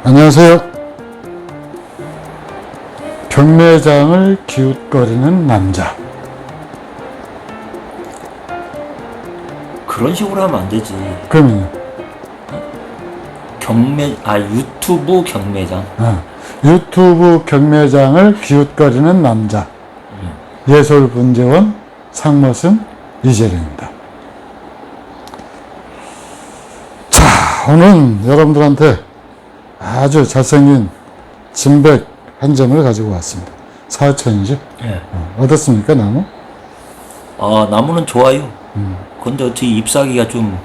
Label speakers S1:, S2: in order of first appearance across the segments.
S1: 안녕하세요. 경매장을 기웃거리는 남자.
S2: 그런 식으로 하면 안 되지.
S1: 그러면
S2: 유튜브 경매장.
S1: 유튜브 경매장을 기웃거리는 남자. 예솔분재원 상머슴 이재룡입니다. 자, 오늘은 여러분들한테 아주 잘생긴 진백 한 점을 가지고 왔습니다. 4천이죠?
S2: 예.
S1: 어떻습니까, 나무?
S2: 나무는 좋아요. 근데 어떻게 잎사귀가 좀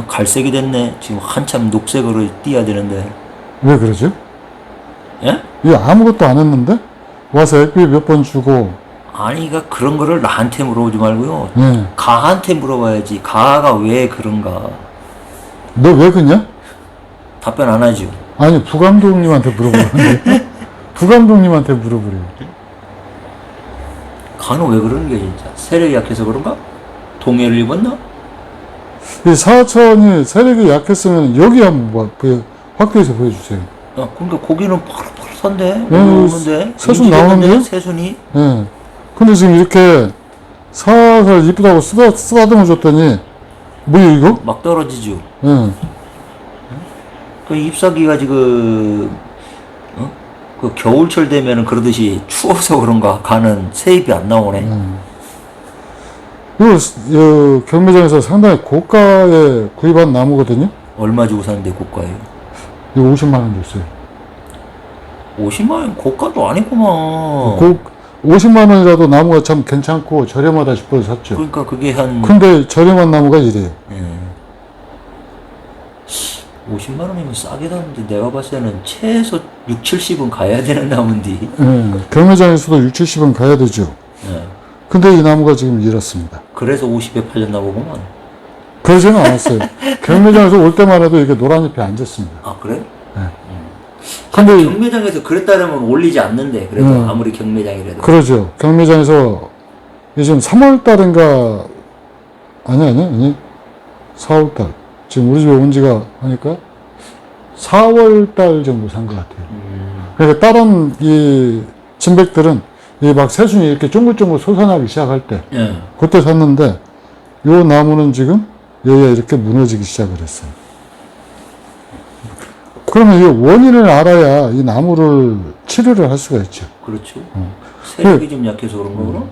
S2: 갈색이 됐네. 지금 한참 녹색으로 띄어야 되는데.
S1: 왜 그러죠?
S2: 예?
S1: 이거 아무것도 안 했는데? 와서 액비 몇 번 주고.
S2: 아니, 그런 거를 나한테 물어보지 말고요.
S1: 예.
S2: 가한테 물어봐야지. 가가 왜 그런가.
S1: 너 왜 그냐?
S2: 답변 안 하죠.
S1: 아니, 부감독님한테 물어보는데. 부감독님한테 물어보래요.
S2: 가는 왜 그러는 게 진짜? 세력이 약해서 그런가? 동해를 입었나?
S1: 이 사천이 세력이 약했으면 여기 한번 확대해서 보여주세요.
S2: 그러니까 고기는 파릇파릇한데?
S1: 예,
S2: 오는데?
S1: 새순 나오는데요?
S2: 새순이?
S1: 예. 근데 지금 이렇게 살살 이쁘다고 쓰다듬어 줬더니, 뭐야, 이거?
S2: 막 떨어지죠.
S1: 예.
S2: 그 잎사귀가 지금 그 겨울철 되면은 그러듯이 추워서 그런가 가는 새잎이 안 나오네.
S1: 이거 경매장에서 상당히 고가에 구입한 나무거든요.
S2: 얼마 주고 샀는데 고가예요?
S1: 이거 50만 원 줬어요.
S2: 50만 원 고가도 아니구만.
S1: 50만 원이라도 나무가 참 괜찮고 저렴하다 싶어서 샀죠.
S2: 그러니까 그게 한
S1: 근데 저렴한 나무가 이래요.
S2: 50만 원이면 싸게 샀는데 내가 봤을 때는 최소 6, 70은 가야 되는 나무인데.
S1: 경매장에서도 6, 70은 가야 되죠.
S2: 예.
S1: 근데 이 나무가 지금 이렇습니다.
S2: 그래서 50에 팔렸나 보구만.
S1: 그러지는 않았어요. 경매장에서 올 때만 해도 이게 노란 잎이 앉았습니다.
S2: 아, 그래?
S1: 근데
S2: 경매장에서 그랬다면 올리지 않는데 그래도 아무리 경매장이라도.
S1: 그러죠. 경매장에서 지금 3월 달인가 아니 4월 달 지금 우리 집에 온 지가 하니까 4월 달 정도 산 것 같아요. 그러니까 다른 이 진백들은 이 막 새순이 이렇게 쫑글쫑글 솟아나기 시작할 때 그때 샀는데 요 나무는 지금 여기가 이렇게 무너지기 시작을 했어요. 그러면 이 원인을 알아야 이 나무를 치료를 할 수가 있죠.
S2: 그렇죠. 세력이 좀 약해서 그런가 그럼?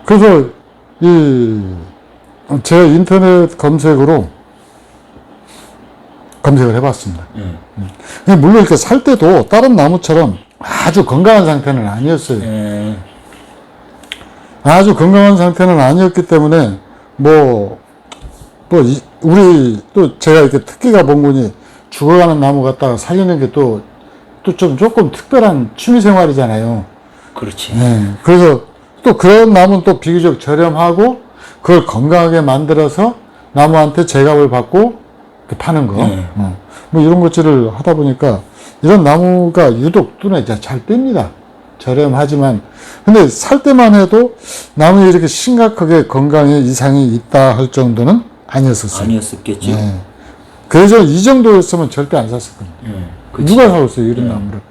S1: 그래서 제가 인터넷 검색으로 검색을 해봤습니다. 물론 이렇게 살 때도 다른 나무처럼 아주 건강한 상태는 아니었어요. 아주 건강한 상태는 아니었기 때문에 우리 또 제가 이렇게 특기가 본군이 죽어가는 나무 갖다가 살리는 게 또 조금 특별한 취미 생활이잖아요.
S2: 그렇지.
S1: 그래서 또 그런 나무는 또 비교적 저렴하고 그걸 건강하게 만들어서 나무한테 제값을 받고 파는 거. 뭐 이런 것들을 하다 보니까 이런 나무가 유독 눈에 잘 띕니다. 저렴하지만. 근데 살 때만 해도 나무에 이렇게 심각하게 건강에 이상이 있다 할 정도는 아니었었어요.
S2: 아니었었겠죠.
S1: 그래서 이 정도였으면 절대 안 샀을 겁니다. 누가 사겠어요, 이런 나무를.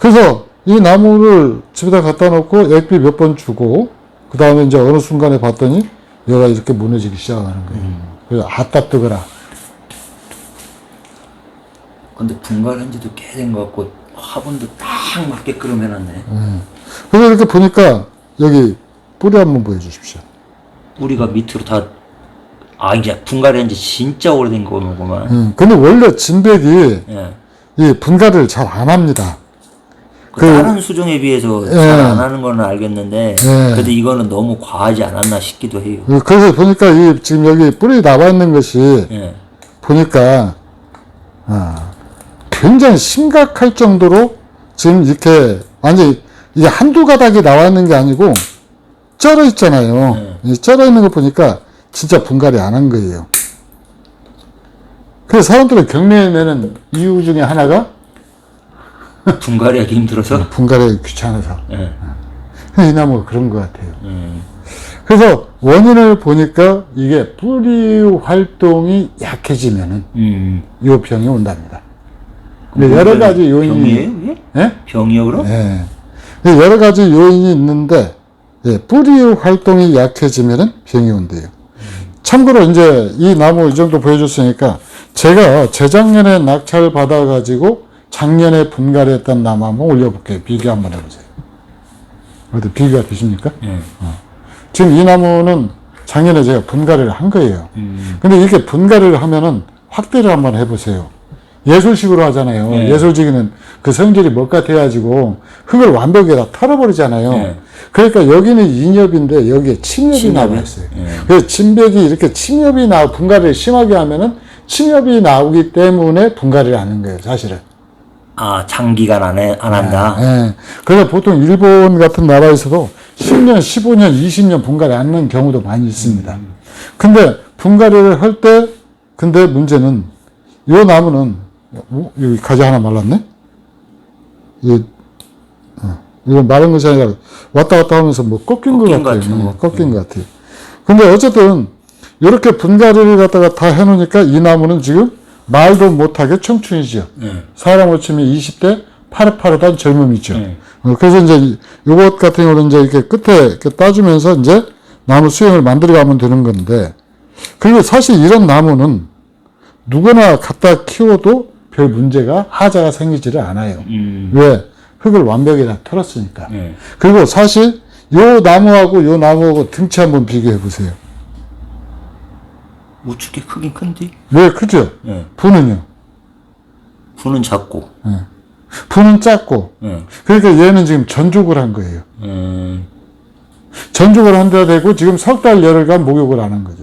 S1: 그래서 이 나무를 집에다 갖다 놓고 액비 몇 번 주고, 그 다음에 이제 어느 순간에 봤더니 얘가 이렇게 무너지기 시작하는 거예요. 그래서 아따 뜨거라.
S2: 근데 분갈한 지도 꽤 된 것 같고, 화분도 딱 맞게끔 해놨네.
S1: 그래서 이렇게 보니까 여기 뿌리 한번 보여주십시오.
S2: 뿌리가 밑으로 다, 이제 분갈한 지 진짜 오래된 거구만.
S1: 근데 원래 진백이
S2: 예.
S1: 이 분갈이를 잘 안 합니다.
S2: 다른 수종에 비해서 잘 안 하는 거는 알겠는데, 그래도 이거는 너무 과하지 않았나 싶기도 해요.
S1: 그래서 보니까 지금 여기 뿌리 나와 있는 것이 보니까 굉장히 심각할 정도로 지금 이렇게 완전히 이게 한두 가닥이 나와 있는 게 아니고 쩔어 있잖아요. 쩔어 있는 거 보니까 진짜 분갈이 안 한 거예요. 그래서 사람들은 경매에 내는 이유 중에 하나가
S2: 분갈이하기 힘들어서?
S1: 분갈이 귀찮아서. 이 나무가 그런 것 같아요. 그래서 원인을 보니까 이게 뿌리 활동이 약해지면은 이 병이 온답니다. 근데 여러 가지 요인이
S2: 병이에요? 이게?
S1: 예?
S2: 병이요 그럼?
S1: 예. 여러 가지 요인이 있는데 뿌리 활동이 약해지면은 병이 온대요. 참고로 이제 이 나무 이 정도 보여줬으니까 제가 재작년에 낙찰 받아가지고 작년에 분갈이했던 나무 한번 올려볼게요. 비교 한번 해보세요. 어디 비교가 되십니까? 지금 이 나무는 작년에 제가 분갈이를 한 거예요. 근데 이렇게 분갈이를 하면은 확대를 한번 해보세요. 예술식으로 하잖아요. 예술직은 그 성질이 못 같아가지고 흙을 완벽히 다 털어버리잖아요. 그러니까 여기는 인엽인데 여기에 침엽이 나와 있어요. 그래서 진백이 이렇게 침엽이 분갈이를 심하게 하면은 침엽이 나오기 때문에 분갈이를 하는 거예요, 사실은.
S2: 아, 장기간 안 한다?
S1: 예. 그래서 보통 일본 같은 나라에서도 10년, 15년, 20년 분갈이 안 하는 경우도 많이 있습니다. 근데 분갈이를 할 때, 근데 문제는, 요 나무는, 여기 가지 하나 말랐네? 이거 마른 것이 아니라 왔다 갔다 하면서 뭐 꺾인 것 같아요. 꺾인 것 같아요. 근데 어쨌든, 이렇게 분갈이를 갖다가 다 해놓으니까 이 나무는 지금 말도 못하게 청춘이죠. 사람으로 치면 20대 파릇파릇한 젊음이죠. 그래서 이제 요것 같은 경우는 이제 이렇게 끝에 이렇게 따주면서 이제 나무 수영을 만들어 가면 되는 건데, 그리고 사실 이런 나무는 누구나 갖다 키워도 별 문제가 하자가 생기지를 않아요. 왜? 흙을 완벽히 다 털었으니까. 그리고 사실 요 나무하고 등치 한번 비교해 보세요.
S2: 우측에 크긴 큰데?
S1: 왜 크죠? 부는요?
S2: 부는 작고.
S1: 부는 작고. 그러니까 얘는 지금 전족을 한 거예요. 전족을 한다 되고 지금 석 달 열흘간 목욕을 안 한 거죠.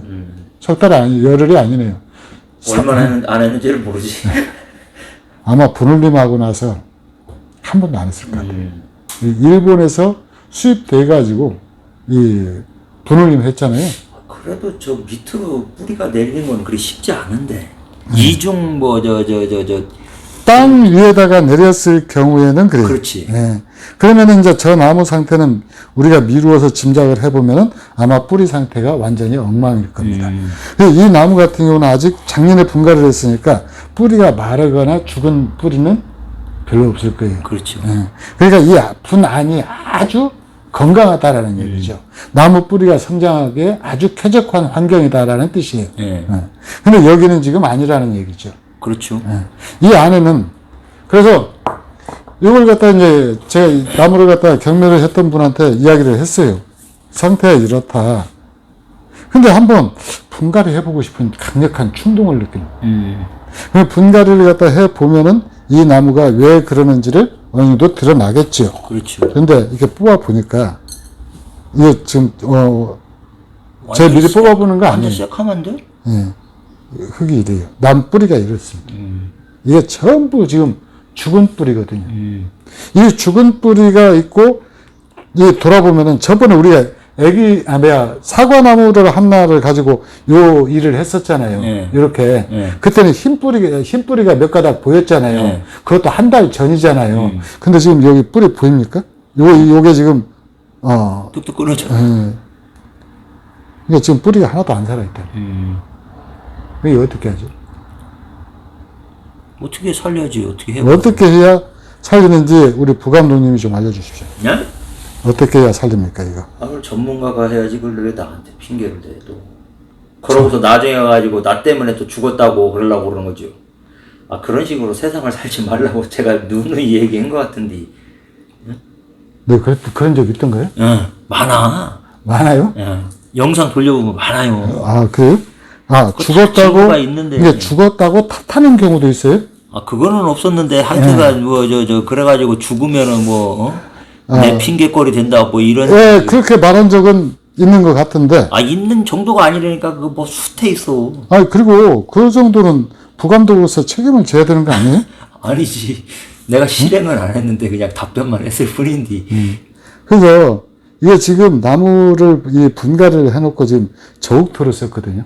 S1: 석 달 열흘이 아니네요.
S2: 얼마나 안 했는지를 모르지.
S1: 아마 분울림하고 나서 한 번도 안 했을 것 같아요. 일본에서 수입돼가지고 이 분울림 했잖아요.
S2: 그래도 저 밑으로 뿌리가 내리는 건 그리 쉽지 않은데. 이중
S1: 땅 위에다가 내렸을 경우에는 그래요.
S2: 그렇지.
S1: 예. 그러면은 이제 저 나무 상태는 우리가 미루어서 짐작을 해보면은 아마 뿌리 상태가 완전히 엉망일 겁니다. 이 나무 같은 경우는 아직 작년에 분갈이를 했으니까 뿌리가 마르거나 죽은 뿌리는 별로 없을 거예요.
S2: 그렇죠.
S1: 예. 그러니까 이 분안이 아주 건강하다라는 얘기죠. 나무 뿌리가 성장하기에 아주 쾌적한 환경이다라는 뜻이에요. 근데 여기는 지금 아니라는 얘기죠.
S2: 그렇죠.
S1: 이 안에는, 그래서 이걸 갖다 이제 제가 이 나무를 갖다 경매를 했던 분한테 이야기를 했어요. 상태가 이렇다. 근데 한번 분갈이 해보고 싶은 강력한 충동을 느끼는 거예요. 분갈이를 갖다 해보면은 이 나무가 왜 그러는지를 어느 정도 드러나겠죠.
S2: 그렇죠.
S1: 근데 이렇게 뽑아보니까, 이게 지금, 제가 미리 뽑아보는 거 아니에요.
S2: 시작하면 돼?
S1: 예. 흙이 이래요. 남 뿌리가 이렇습니다. 이게 전부 지금 죽은 뿌리거든요. 이 죽은 뿌리가 있고, 이 돌아보면은 저번에 우리가 사과나무를 하나를 가지고 요 일을 했었잖아요. 이렇게. 그때는 흰 뿌리가 몇 가닥 보였잖아요. 그것도 한 달 전이잖아요. 근데 지금 여기 뿌리 보입니까? 요게 지금,
S2: 뚝뚝 끊어져.
S1: 이게 지금 뿌리가 하나도 안 살아있다. 이게 어떻게 하죠?
S2: 어떻게 살려야지, 어떻게 해?
S1: 어떻게 해야 살리는지 우리 부감독님이 좀 알려주십시오.
S2: 네?
S1: 어떻게 해야 살립니까, 이거?
S2: 그걸 전문가가 해야지 그걸 왜 나한테 핑계를 대, 또. 그러고서 나중에 가지고 나 때문에 또 죽었다고 그러려고 그러는 거죠. 아, 그런 식으로 세상을 살지 말라고 제가 누누이 얘기한 것 같은데.
S1: 네, 그런 적 있던가요?
S2: 응, 많아.
S1: 많아요?
S2: 응. 영상 돌려보면 많아요.
S1: 아, 그래요? 아,
S2: 친구가
S1: 죽었다고?
S2: 있는데.
S1: 이게 죽었다고 탓하는 경우도 있어요?
S2: 아, 그거는 없었는데, 하여튼간, 그래가지고 죽으면은 내 핑계거리 된다, 이런.
S1: 예, 그렇게 말한 적은 있는 것 같은데.
S2: 아, 있는 정도가 아니라니까, 그거 숱해 있어.
S1: 아, 그리고 그 정도는 부감독으로서 책임을 져야 되는 거 아니에요?
S2: 아니지. 내가 실행은 안 했는데, 그냥 답변만 했을 뿐인데.
S1: 그래서 이게 지금 나무를 이 분갈이를 해놓고 지금 저욱토를 썼거든요.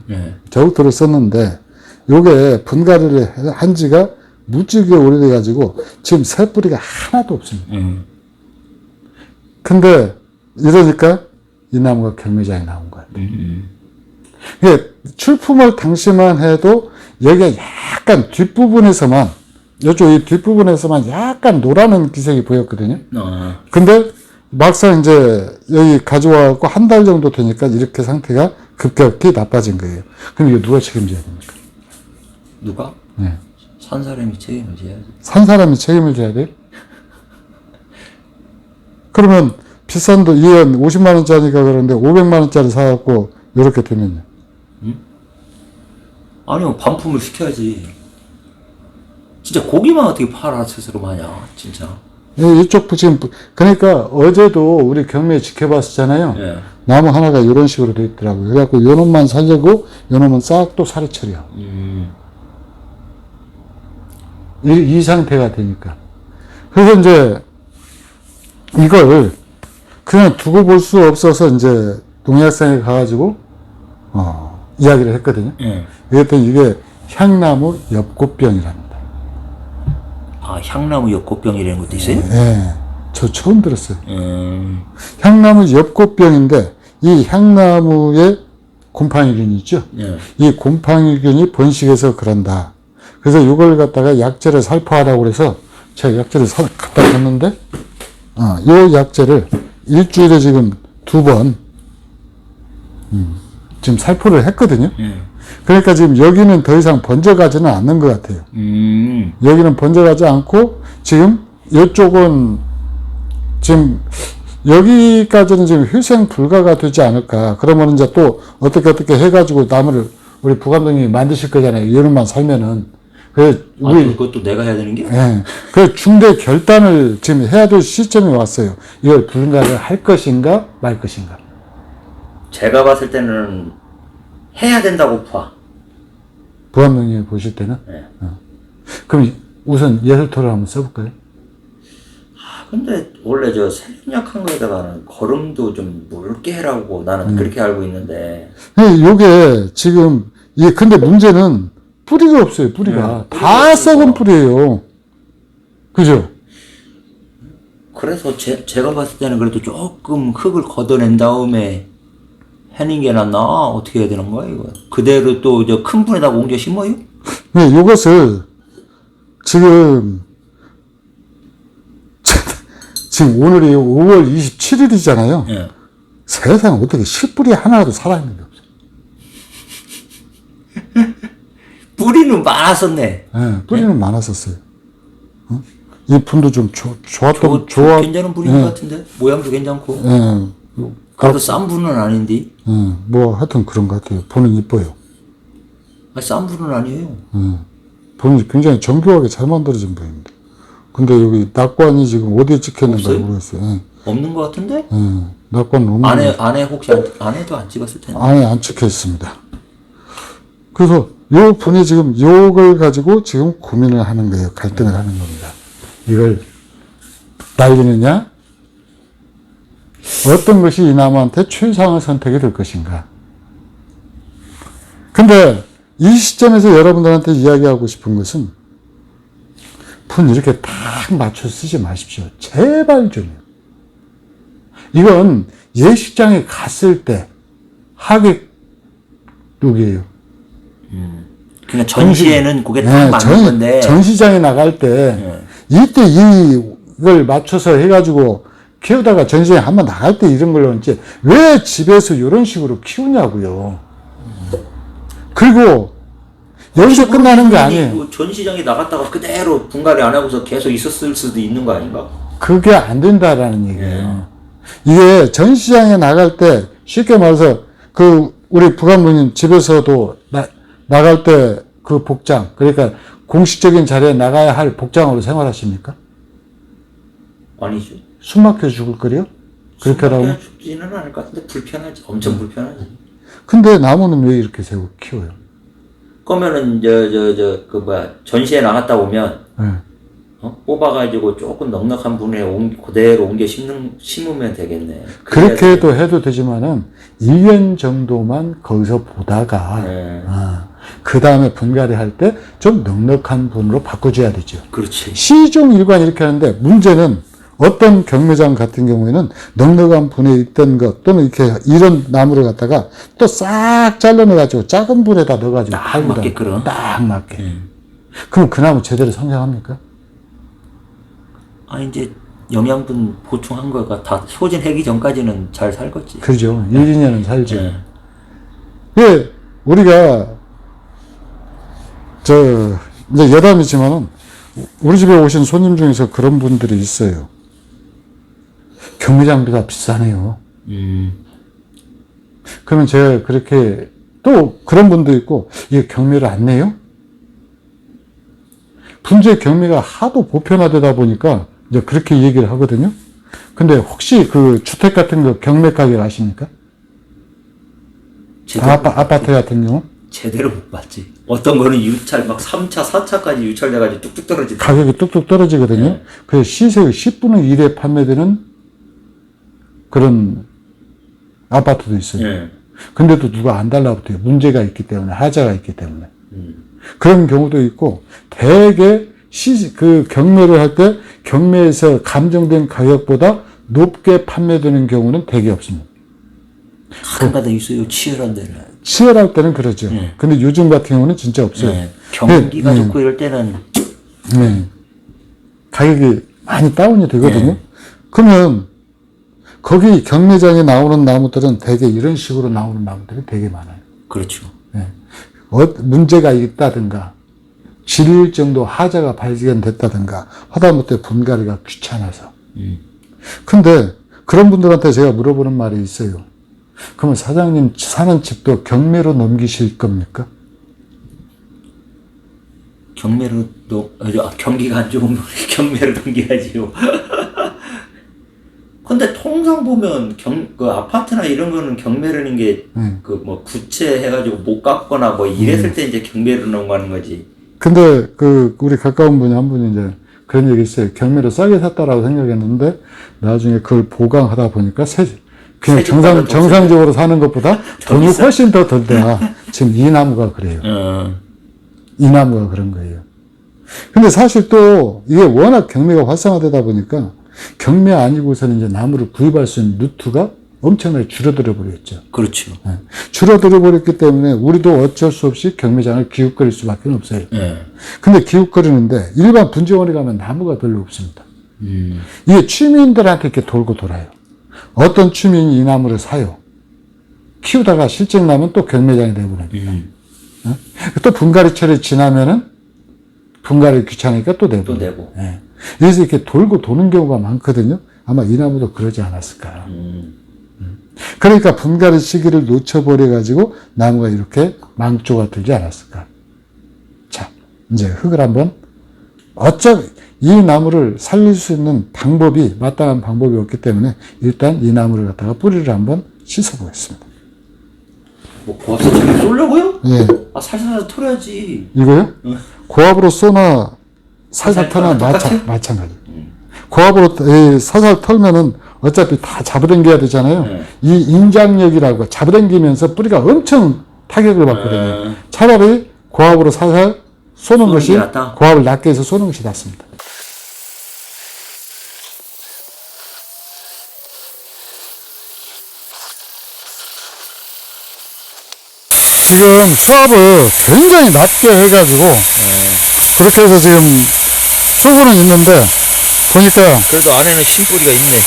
S1: 저욱토를 썼는데 요게 분갈이를 한 지가 무지개 오래돼가지고 지금 새 뿌리가 하나도 없습니다. 근데 이러니까 이 나무가 경매장에 나온 거야. 이게 출품할 당시만 해도 여기가 약간 뒷부분에서만, 이쪽 이 뒷부분에서만 약간 노라는 기색이 보였거든요. 근데 막상 이제 여기 가져와갖고 한 달 정도 되니까 이렇게 상태가 급격히 나빠진 거예요. 그럼 이거 누가 책임져야 됩니까?
S2: 누가?
S1: 네.
S2: 산 사람이 책임을 져야지.
S1: 산 사람이 책임을 져야 돼요? 그러면 비싼 돈, 이건 50만원짜리가 그런데 500만원짜리 사갖고 이렇게 되면요.
S2: 아니요, 반품을 시켜야지. 진짜 고기만 어떻게 팔아 스스로 마냐, 진짜.
S1: 이쪽 지금, 그러니까 어제도 우리 경매 지켜봤었잖아요.
S2: 예.
S1: 나무 하나가 이런 식으로 돼 있더라고요. 그래갖고 요 놈만 살려고 요 놈은 싹 또 사료 처리하고. 이 상태가 되니까. 그래서 이제 이걸 그냥 두고 볼 수 없어서 이제 농약상에 가가지고, 이야기를 했거든요.
S2: 예.
S1: 그랬더니 이게 향나무 엽꽃병이랍니다.
S2: 아, 향나무 엽꽃병이라는 것도 있어요?
S1: 예. 저 처음 들었어요.
S2: 음.
S1: 향나무 엽꽃병인데 이 향나무에 곰팡이균이 있죠.
S2: 예.
S1: 이 곰팡이균이 번식해서 그런다. 그래서 이걸 갖다가 약재를 살포하라고 그래서 제가 약재를 갖다 줬는데, 이 약재를 일주일에 지금 2번, 지금 살포를 했거든요. 그러니까 지금 여기는 더 이상 번져가지는 않는 것 같아요. 여기는 번져가지 않고 지금 이쪽은 지금 여기까지는 지금 회생 불가가 되지 않을까. 그러면 이제 또 어떻게 해가지고 나무를 우리 부감독님이 만드실 거잖아요. 이놈만 살면은. 그래서
S2: 그것도 내가 해야 되는 게?
S1: 예. 그 중대 결단을 지금 해야 될 시점이 왔어요. 이걸 분가를 할 것인가 말 것인가.
S2: 제가 봤을 때는 해야 된다고 봐.
S1: 부감독님이 보실 때는.
S2: 네.
S1: 그럼 우선 예술토를 한번 써볼까요?
S2: 근데 원래 저 세균약한 거에다가는 거름도 좀 묽게 해라고 나는 그렇게 알고 있는데.
S1: 요게 지금, 근데 문제는 뿌리가 없어요, 뿌리가. 다 썩은 뿌리예요. 그죠?
S2: 그래서 제가 봤을 때는 그래도 조금 흙을 걷어낸 다음에 해는 게 낫나? 어떻게 해야 되는 거야, 이거? 그대로 또 저 큰 분에다가 옮겨 심어요?
S1: 네, 요것을 지금 오늘이 5월 27일이잖아요.
S2: 예.
S1: 세상에 어떻게 씨뿌리 하나라도 살아있는 게 없어요.
S2: 뿌리는 많았었네.
S1: 네, 뿌리는 많았었어요. 이 분도 좀 좋았던,
S2: 괜찮은 뿌리인 것 같은데? 모양도 괜찮고.
S1: 예.
S2: 그래도 싼 분은 아닌데?
S1: 뭐 하여튼 그런 것 같아요. 보는 이뻐요.
S2: 싼 분은 아니에요.
S1: 보는 굉장히 정교하게 잘 만들어진 분입니다. 근데 여기 낙관이 지금 어디에 찍혔는지
S2: 없어요?
S1: 모르겠어요. 예.
S2: 없는 것 같은데?
S1: 낙관 너무.
S2: 안에 혹시 안에도 안 찍었을 텐데.
S1: 안에 안 찍혀 있습니다. 그래서 요 분이 지금 요걸 가지고 지금 고민을 하는 거예요. 갈등을 하는 겁니다. 이걸 날리느냐? 어떤 것이 이 나무한테 최상의 선택이 될 것인가? 근데 이 시점에서 여러분들한테 이야기하고 싶은 것은 분 이렇게 딱 맞춰 쓰지 마십시오. 제발 좀요. 이건 예식장에 갔을 때 하객 룩이에요.
S2: 그러니까 전시에는 그게 딱 맞는 건데.
S1: 전시장에 나갈 때 이때 이걸 맞춰서 해가지고 키우다가 전시장에 한번 나갈 때 이런 걸로 했지 왜 집에서 이런 식으로 키우냐고요. 그리고 여기서 끝나는 게 아니에요.
S2: 전시장에 나갔다가 그대로 분갈이 안 하고서 계속 있었을 수도 있는 거 아닌가?
S1: 그게 안 된다라는 얘기예요. 이게 전시장에 나갈 때 쉽게 말해서 우리 부감독님 집에서도 나갈 때 그 복장, 그러니까 공식적인 자리에 나가야 할 복장으로 생활하십니까?
S2: 아니죠.
S1: 숨 막혀 죽을 거요? 그렇게 하라고?
S2: 죽지는 않을 것 같은데 불편하지. 엄청 불편하지.
S1: 근데 나무는 왜 이렇게 세고 키워요?
S2: 그러면은 전시에 나갔다 오면
S1: 네.
S2: 뽑아가지고 조금 넉넉한 분에 그대로 옮겨 심으면 되겠네.
S1: 그렇게 해도 되지만은 1년 정도만 거기서 보다가 그 다음에 분갈이 할 때 좀 넉넉한 분으로 바꿔줘야 되죠.
S2: 그렇지.
S1: 시종일관 이렇게 하는데 문제는 어떤 경매장 같은 경우에는 넉넉한 분에 있던 것 또는 이렇게 이런 나무를 갖다가 또 싹 잘라내가지고 작은 불에다 넣어가지고
S2: 딱
S1: 팔거든.
S2: 맞게 끌어.
S1: 딱 맞게. 그럼 그 나무 제대로 성장합니까?
S2: 아, 이제 영양분 보충한 거가 다 소진하기 전까지는 잘 살겠지.
S1: 그죠. 1, 2년은 살죠.
S2: 네.
S1: 예, 우리가, 이제 여담이지만은, 우리 집에 오신 손님 중에서 그런 분들이 있어요. 경매장비가 비싸네요. 그러면 제가 그렇게, 또 그런 분도 있고, 이게 경매를 안 내요? 분재 경매가 하도 보편화되다 보니까, 이제 그렇게 얘기를 하거든요. 근데 혹시 그 주택 같은 거 경매 가격 아십니까? 아파트 같은 경우?
S2: 제대로 못 봤지. 어떤 거는 유찰 막 3차, 4차까지 유찰돼가지고 뚝뚝 떨어지다.
S1: 가격이 뚝뚝 떨어지거든요.
S2: 네.
S1: 그래서 시세의 10분의 1에 판매되는 그런 아파트도 있어요.
S2: 네.
S1: 근데도 누가 안 달라붙어요. 문제가 있기 때문에, 하자가 있기 때문에. 그런 경우도 있고, 대개 그 경매를 할 때 경매에서 감정된 가격보다 높게 판매되는 경우는 대개 없습니다.
S2: 가끔가다 있어요. 치열한 데는.
S1: 치열할 때는 그러죠.
S2: 네.
S1: 근데 요즘 같은 경우는 진짜 없어요.
S2: 네. 경기가 좋고 이럴 때는
S1: 네. 가격이 많이 다운이 되거든요.
S2: 네.
S1: 그러면 거기 경매장에 나오는 나무들은 대개 이런 식으로 나오는 나무들이 되게 많아요.
S2: 그렇죠.
S1: 네. 문제가 있다든가 질 정도 하자가 발견됐다든가 하다못해 분갈이가 귀찮아서. 근데 그런 분들한테 제가 물어보는 말이 있어요. 그러면 사장님 사는 집도 경매로 넘기실 겁니까?
S2: 경매로 경기가 안 좋으면 경매로 넘겨야지요. 근데 통상 보면 그 아파트나 이런 거는 경매라는 게 그 뭐 구체 해가지고 못 갚거나 뭐 이랬을 때 이제 경매로 넘어가는 거지.
S1: 근데 우리 가까운 분이 한 분이 이제 그런 얘기 있어요. 경매로 싸게 샀다라고 생각했는데 나중에 그걸 보강하다 보니까 그냥 정상적으로 사는 것보다 돈이
S2: 비싸?
S1: 훨씬 더 덜다. 지금 이 나무가 그래요. 이 나무가 그런 거예요. 근데 사실 또 이게 워낙 경매가 활성화되다 보니까 경매 아니고서는 이제 나무를 구입할 수 있는 루트가 엄청나게 줄어들어 버렸죠.
S2: 그렇죠.
S1: 네. 줄어들어 버렸기 때문에 우리도 어쩔 수 없이 경매장을 기웃거릴 수밖에 없어요. 근데 기웃거리는데 일반 분재원에 가면 나무가 별로 없습니다. 이게 취미인들한테 이렇게 돌고 돌아요. 어떤 취미인이 이 나무를 사요. 키우다가 실증 나면 또 경매장이 되버려요. 또 분갈이철이 지나면은 분갈이 귀찮으니까 또 내고. 네. 그래서 이렇게 돌고 도는 경우가 많거든요. 아마 이 나무도 그러지 않았을까. 그러니까 분갈이 시기를 놓쳐버려가지고 나무가 이렇게 망조가 들지 않았을까. 자, 이제 흙을 한번 이 나무를 살릴 수 있는 방법이 마땅한 방법이 없기 때문에 일단 이 나무를 갖다가 뿌리를 한번 씻어보겠습니다.
S2: 뭐 고압사처럼 쏠려고요?
S1: 예.
S2: 아 살살 털어야지.
S1: 이거요? 고압으로 쏘나 살살 털나 마찬가지. 고압으로 살살 털면은 어차피 다 잡아당겨야 되잖아요. 이 인장력이라고 잡아당기면서 뿌리가 엄청 타격을 받거든요. 차라리 고압으로 살살 쏘는 것이 고압을 낮게 해서 쏘는 것이 낫습니다. 지금 수압을 굉장히 낮게 해가지고 그렇게 해서 지금 쏘고는 있는데 보니까
S2: 그래도 안에는 심뿌리가 있네.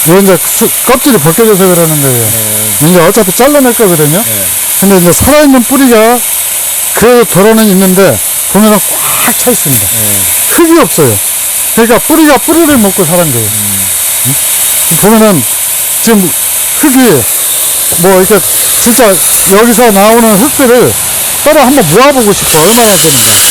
S1: 이거 이제 껍질이 벗겨져서 그러는 거예요. 이제 어차피 잘라낼 거거든요. 근데 이제 살아있는 뿌리가 그 도로는 있는데 보면은 꽉 차 있습니다. 흙이 없어요. 그러니까 뿌리가 뿌리를 먹고 사는 거예요. 보면은 지금 흙이 뭐 이렇게 진짜 여기서 나오는 흙들을 따라 한번 모아보고 싶어. 얼마나 되는지.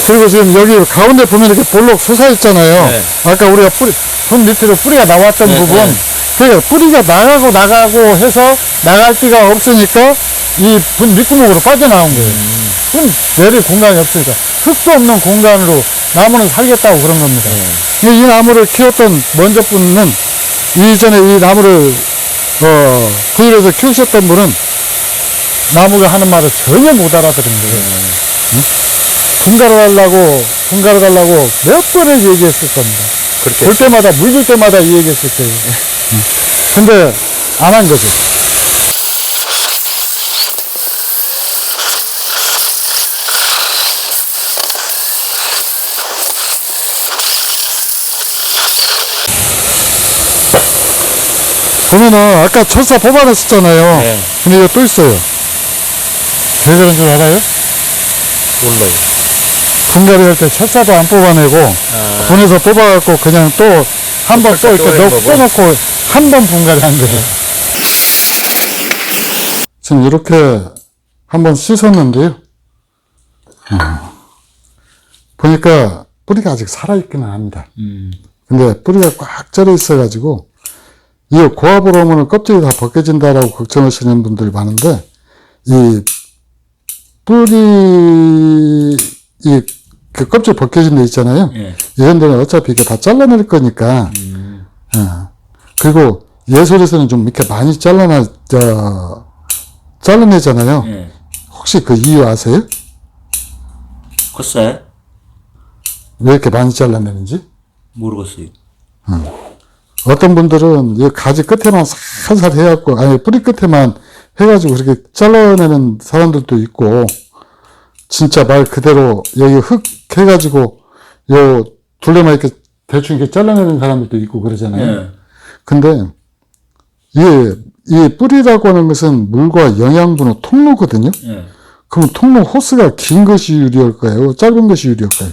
S1: 그리고 지금 여기 가운데 보면 이렇게 볼록 솟아있잖아요. 아까 우리가 손 밑으로 뿌리가 나왔던 부분. 그러니까 뿌리가 나가고 해서 나갈 데가 없으니까 이 분 밑구멍으로 빠져나온 거예요. 그럼 내릴 공간이 없으니까. 흙도 없는 공간으로 나무는 살겠다고 그런 겁니다. 이 나무를 키웠던 먼저 분은 이전에 이 나무를 구일해서 키우셨던 분은 나무가 하는 말을 전혀 못 알아들은 거예요. 분갈아 달라고 몇 번을 얘기했을 겁니다.
S2: 그렇게
S1: 볼 때마다, 물 줄 때마다 이 얘기했을 거예요. 근데 안 한 거죠. 보면은 아까 철사 뽑아냈었잖아요.
S2: 네.
S1: 근데 이거 또 있어요. 왜 그런 줄 알아요?
S2: 몰라요.
S1: 분갈이 할 때 철사도 안 뽑아내고 분에서 뽑아갖고 그냥 또 한 번 또
S2: 철사
S1: 이렇게
S2: 또
S1: 꺼놓고 한 번 분갈이 한 거예요. 지금 이렇게 한 번 씻었는데요. 보니까 뿌리가 아직 살아있기는 합니다. 근데 뿌리가 꽉 절여 있어가지고 이 고압으로 오면 껍질이 다 벗겨진다라고 걱정하시는 분들이 많은데 이 뿌리 그 껍질 벗겨진 데 있잖아요.
S2: 예.
S1: 이런 데는 어차피 이게 다 잘라낼 거니까. 그리고 예솔에서는 좀 이렇게 많이 잘라내잖아요.
S2: 예.
S1: 혹시 그 이유 아세요?
S2: 글쎄,
S1: 왜 이렇게 많이 잘라내는지?
S2: 모르겠어요.
S1: 어떤 분들은 이 가지 끝에만 살살 해갖고, 아니, 뿌리 끝에만 해가지고 그렇게 잘라내는 사람들도 있고, 진짜 말 그대로 여기 흙 해가지고, 요 둘레만 이렇게 대충 이렇게 잘라내는 사람들도 있고 그러잖아요.
S2: 예.
S1: 근데, 이 뿌리라고 하는 것은 물과 영양분의 통로거든요?
S2: 예.
S1: 그럼 통로 호스가 긴 것이 유리할까요? 짧은 것이 유리할까요?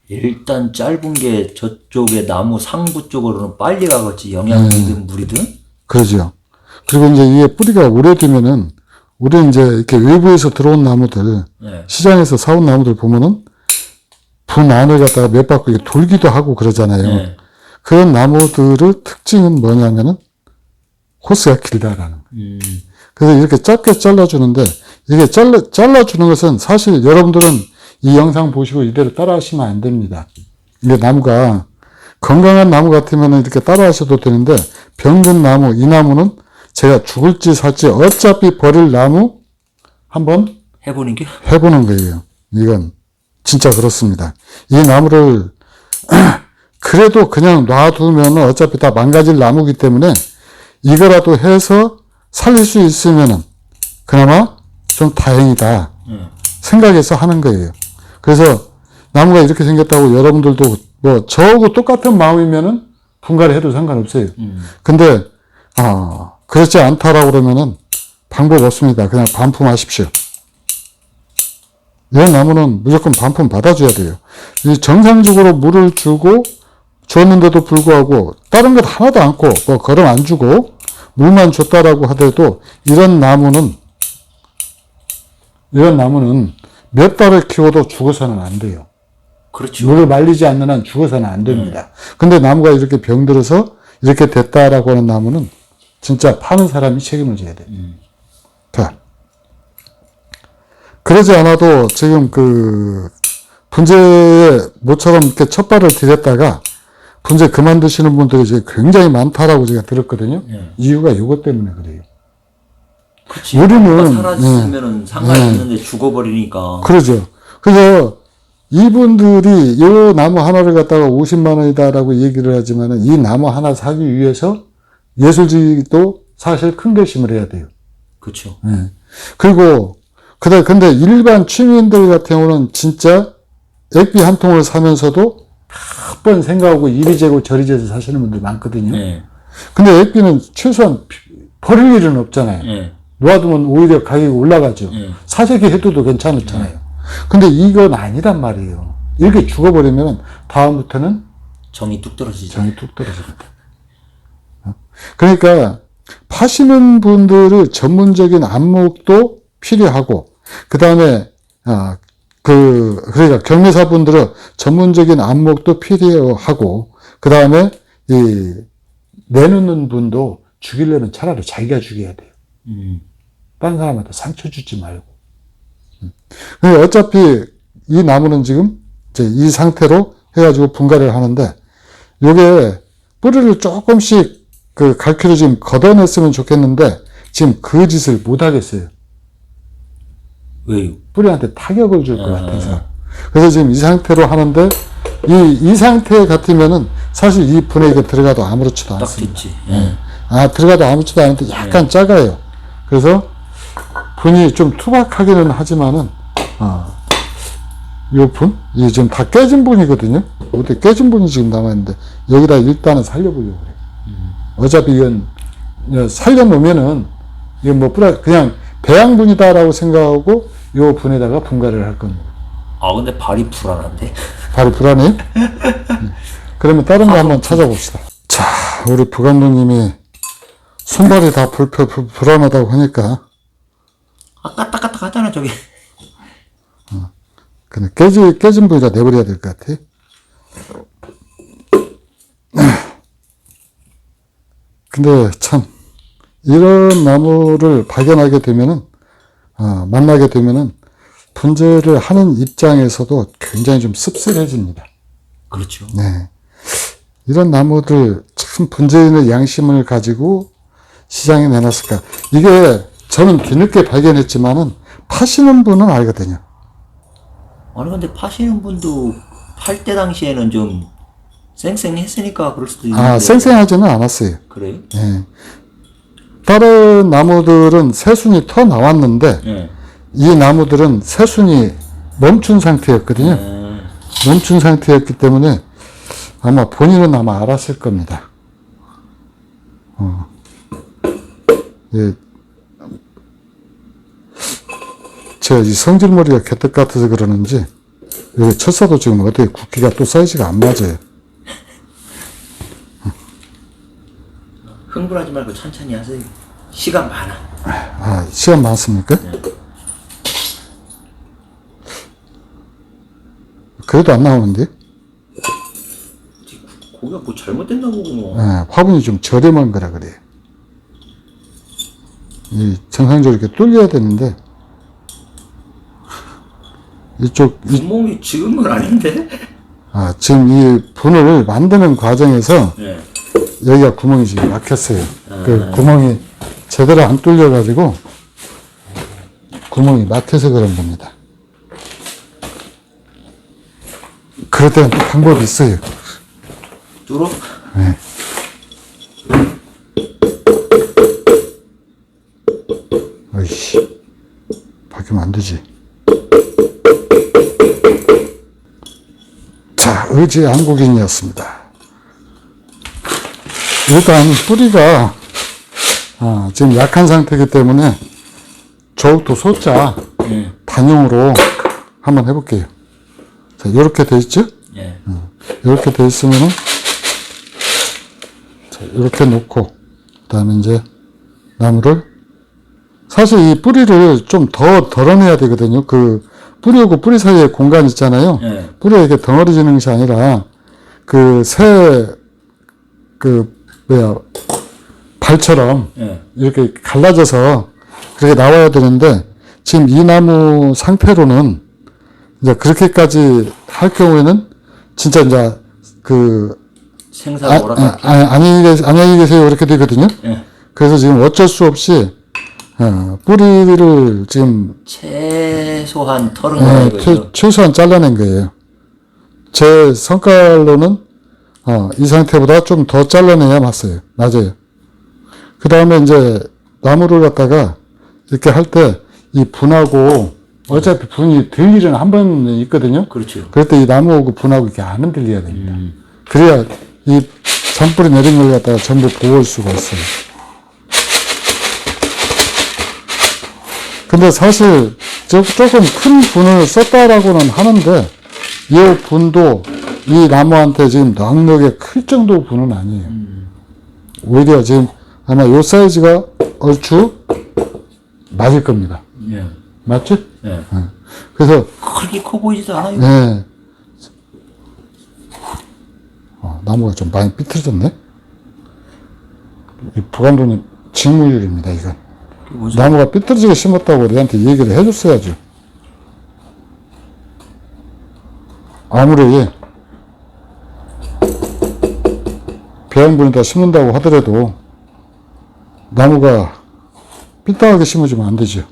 S2: 일단 짧은 게 저쪽에 나무 상부 쪽으로는 빨리 가겠지. 영양분이든 물이든.
S1: 그러죠. 그리고 이제 이게 뿌리가 오래되면은, 우리 이제 이렇게 외부에서 들어온 나무들,
S2: 예.
S1: 시장에서 사온 나무들 보면은, 분 안을 갖다가 몇 바퀴 이렇게 돌기도 하고 그러잖아요.
S2: 예.
S1: 그런 나무들의 특징은 뭐냐면은, 호스가 길다라는 거예요. 그래서 이렇게 짧게 잘라주는데, 이게 잘라주는 것은 사실 여러분들은 이 영상 보시고 이대로 따라 하시면 안 됩니다. 이게 나무가, 건강한 나무 같으면 이렇게 따라 하셔도 되는데, 병든 나무, 이 나무는 제가 죽을지 살지 어차피 버릴 나무 한번
S2: 해보는 게?
S1: 해보는 거예요. 이건 진짜 그렇습니다. 이 나무를 그래도 그냥 놔두면 어차피 다 망가질 나무기 때문에 이거라도 해서 살릴 수 있으면은 그나마 좀 다행이다 생각해서 하는 거예요. 그래서 나무가 이렇게 생겼다고 여러분들도 뭐 저하고 똑같은 마음이면은 분갈이 해도 상관없어요. 근데 그렇지 않다라고 그러면은 방법 없습니다. 그냥 반품하십시오. 이런 나무는 무조건 반품 받아줘야 돼요. 이 정상적으로 물을 주고 줬는데도 불구하고 다른 것 하나도 않고 뭐 거름 안 주고 물만 줬다라고 하더라도 이런 나무는 몇 달을 키워도 죽어서는 안 돼요.
S2: 그렇죠.
S1: 물을 말리지 않는 한 죽어서는 안 됩니다. 근데 나무가 이렇게 병들어서 이렇게 됐다라고 하는 나무는 진짜 파는 사람이 책임을 져야 돼요. 자. 그러지 않아도 지금 그 분재에 모처럼 이렇게 첫 발을 디뎠다가 분재 그만두시는 분들이 이제 굉장히 많다라고 제가 들었거든요. 이유가 이것 때문에 그래요.
S2: 그치.
S1: 우리는
S2: 살았으면은 상관이 있는데 죽어버리니까.
S1: 그러죠. 그래서 이분들이 이 나무 하나를 갖다가 50만 원이다라고 얘기를 하지만은 이 나무 하나 사기 위해서 예술지도 사실 큰 결심을 해야 돼요.
S2: 그렇죠.
S1: 그리고 근데 일반 취미인들 같은 경우는 진짜 액비 한 통을 사면서도 몇 번 생각하고 이리 재고 저리 재서 사시는 분들이 많거든요. 근데 액비는 최소한 버릴 일은 없잖아요. 놓아두면 오히려 가격이 올라가죠. 사재기 해둬도 괜찮았잖아요. 근데 이건 아니란 말이에요. 이렇게 죽어버리면 다음부터는
S2: 정이 뚝 떨어지죠.
S1: 정이 뚝 떨어집니다. 그러니까 파시는 분들의 전문적인 안목도 필요하고, 그 다음에, 그러니까 경매사 분들의 전문적인 안목도 필요하고, 그 다음에, 내놓는 분도 죽이려면 차라리 자기가 죽여야 돼요. 다른 사람한테 상처 주지 말고. 근데 어차피 이 나무는 지금 이제 이 상태로 해가지고 분갈이를 하는데, 요게 뿌리를 조금씩 그 갈퀴로 지금 걷어냈으면 좋겠는데, 지금 그 짓을 못 하겠어요.
S2: 왜요?
S1: 뿌리한테 타격을 줄 것 같아서. 그래서 지금 이 상태로 하는데, 이 상태 같으면은 사실 이 분에 이게 들어가도 아무렇지도
S2: 딱
S1: 않습니다.
S2: 됐지.
S1: 들어가도 아무렇지도 않은데 약간 작아요. 그래서 분이 좀 투박하기는 하지만은, 요 분? 이게 지금 다 깨진 분이거든요. 어떻게 깨진 분이 지금 남아있는데, 여기다 일단은 살려보려고 그래요. 어차피 이건, 살려놓으면은, 이건 뭐, 그냥 배양분이다라고 생각하고, 요 분에다가 분갈이를 할 겁니다.
S2: 근데 발이 불안한데.
S1: 발이 불안해요? 그러면 다른 거 한번 찾아봅시다. 자, 우리 부감독님이 손발이 다 불안하다고 하니까,
S2: 까딱까딱 하잖아, 저기.
S1: 그냥 깨진 부위다 내버려야 될 것 같아. 근데 참, 이런 나무를 발견하게 되면은, 만나게 되면은, 분재를 하는 입장에서도 굉장히 좀 씁쓸해집니다.
S2: 그렇죠.
S1: 네. 이런 나무들, 참 분재인의 양심을 가지고 시장에 내놨을까. 이게 저는 뒤늦게 발견했지만은, 파시는 분은 알거든요.
S2: 아니, 근데 파시는 분도 팔 때 당시에는 좀 쌩쌩했으니까 그럴 수도 있는데.
S1: 쌩쌩하지는 않았어요.
S2: 그래요?
S1: 예. 다른 나무들은 새순이 터 나왔는데,
S2: 예.
S1: 이 나무들은 새순이 멈춘 상태였거든요. 멈춘 상태였기 때문에 아마 본인은 아마 알았을 겁니다. 예. 제가 이 성질머리가 개떡 같아서 그러는지, 여기 철사도 지금 어떻게 굵기가 또 사이즈가 안 맞아요.
S2: 흥분하지 말고 천천히 하세요. 시간 많아.
S1: 시간 많습니까? 그래도 안 나오는데?
S2: 고기가 뭐 잘못됐나 보구만.
S1: 화분이 좀 저렴한 거라 그래요. 정상적으로 이렇게 뚫려야 되는데,
S2: 구멍이 지금은 아닌데?
S1: 지금 이 분을 만드는 과정에서
S2: 네.
S1: 여기가 구멍이 지금 막혔어요. 그 구멍이 제대로 안 뚫려가지고 구멍이 막혀서 그런 겁니다. 그럴 때는 또 방법이 있어요.
S2: 뚫어?
S1: 네. 어이씨, 바뀌면 안 되지. 자, 의지 안국인이었습니다. 일단 뿌리가 지금 약한 상태이기 때문에 저우토 소자 단용으로 한번 해볼게요. 자, 이렇게 돼 있죠?
S2: 예.
S1: 이렇게 돼 있으면은, 자, 이렇게 놓고, 그 다음에 이제 나무를, 사실 이 뿌리를 좀 더 덜어내야 되거든요. 그 뿌리하고 뿌리 사이에 공간 있잖아요.
S2: 예.
S1: 뿌리가 이렇게 덩어리지는 것이 아니라, 발처럼
S2: 예.
S1: 이렇게 갈라져서 그렇게 나와야 되는데, 지금 이 나무 상태로는 이제 그렇게까지 할 경우에는 진짜 이제
S2: 생사가 오락가락.
S1: 안녕히 계세요 이렇게 되거든요.
S2: 예.
S1: 그래서 지금 어쩔 수 없이 뿌리를 지금
S2: 최소한 털은 거야 이거.
S1: 최소한 잘라낸 거예요. 제 성깔로는 이 상태보다 좀 더 잘라내야 맞아요. 그 다음에 이제 나무를 갖다가 이렇게 할 때 이 분하고 어차피 분이 들 일은 한 번 있거든요.
S2: 그렇죠.
S1: 그럴 때 이 나무하고 분하고 이렇게 안 흔들려야 됩니다. 그래야 이 잔뿌리 내린 걸 갖다가 전부 보호할 수가 있어요. 근데 사실 조금 큰 분을 썼다라고는 하는데, 이 분도 이 나무한테 지금 넉넉히 클 정도 분은 아니에요. 오히려 지금 아마 요 사이즈가 얼추 맞을 겁니다.
S2: 예.
S1: 맞죠?
S2: 예.
S1: 그래서
S2: 그렇게 커 보이지도 않아요.
S1: 네. 나무가 좀 많이 삐뚤어졌네. 이 부감독님 직무유기입니다, 이건. 나무가 삐뚤어지게 심었다고 우리한테 얘기를 해줬어야죠. 아무리 배양분에다 심는다고 하더라도 나무가 삐뚤하게 심어주면 안 되죠.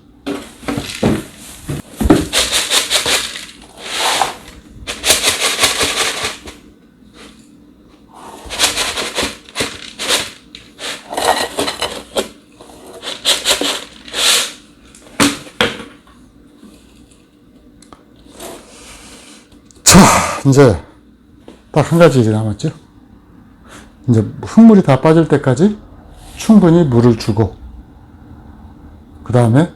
S1: 이제 딱 한 가지 일이 남았죠. 이제 흙물이 다 빠질 때까지 충분히 물을 주고, 그 다음에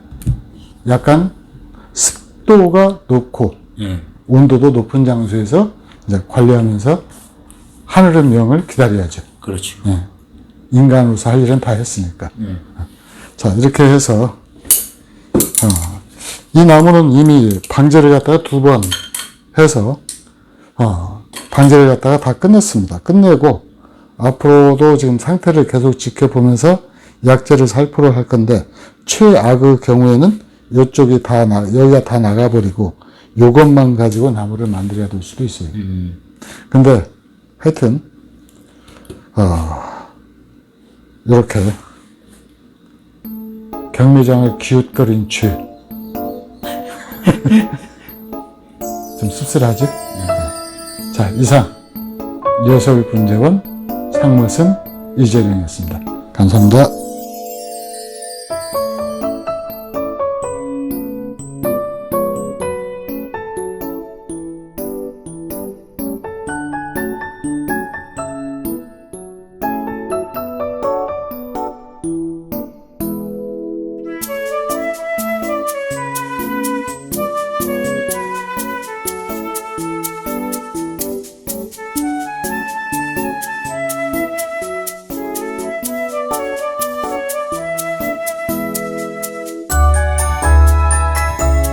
S1: 약간 습도가 높고 온도도 높은 장소에서 이제 관리하면서 하늘의 명을 기다려야죠.
S2: 그렇죠.
S1: 예. 인간으로서 할 일은 다 했으니까. 자, 이렇게 해서 이 나무는 이미 방제를 갖다가 2번 해서 방제를 갖다가 다 끝냈습니다. 끝내고 앞으로도 지금 상태를 계속 지켜보면서 약재를 살포를 할 건데, 최악의 경우에는 이쪽이 여기가 다 나가버리고 요것만 가지고 나무를 만들어야 될 수도 있어요. 근데 하여튼 이렇게 경매장을 기웃거린 죄 좀 씁쓸하지? 자, 이상 여서울분재원 상무선 이재룡이었습니다. 감사합니다.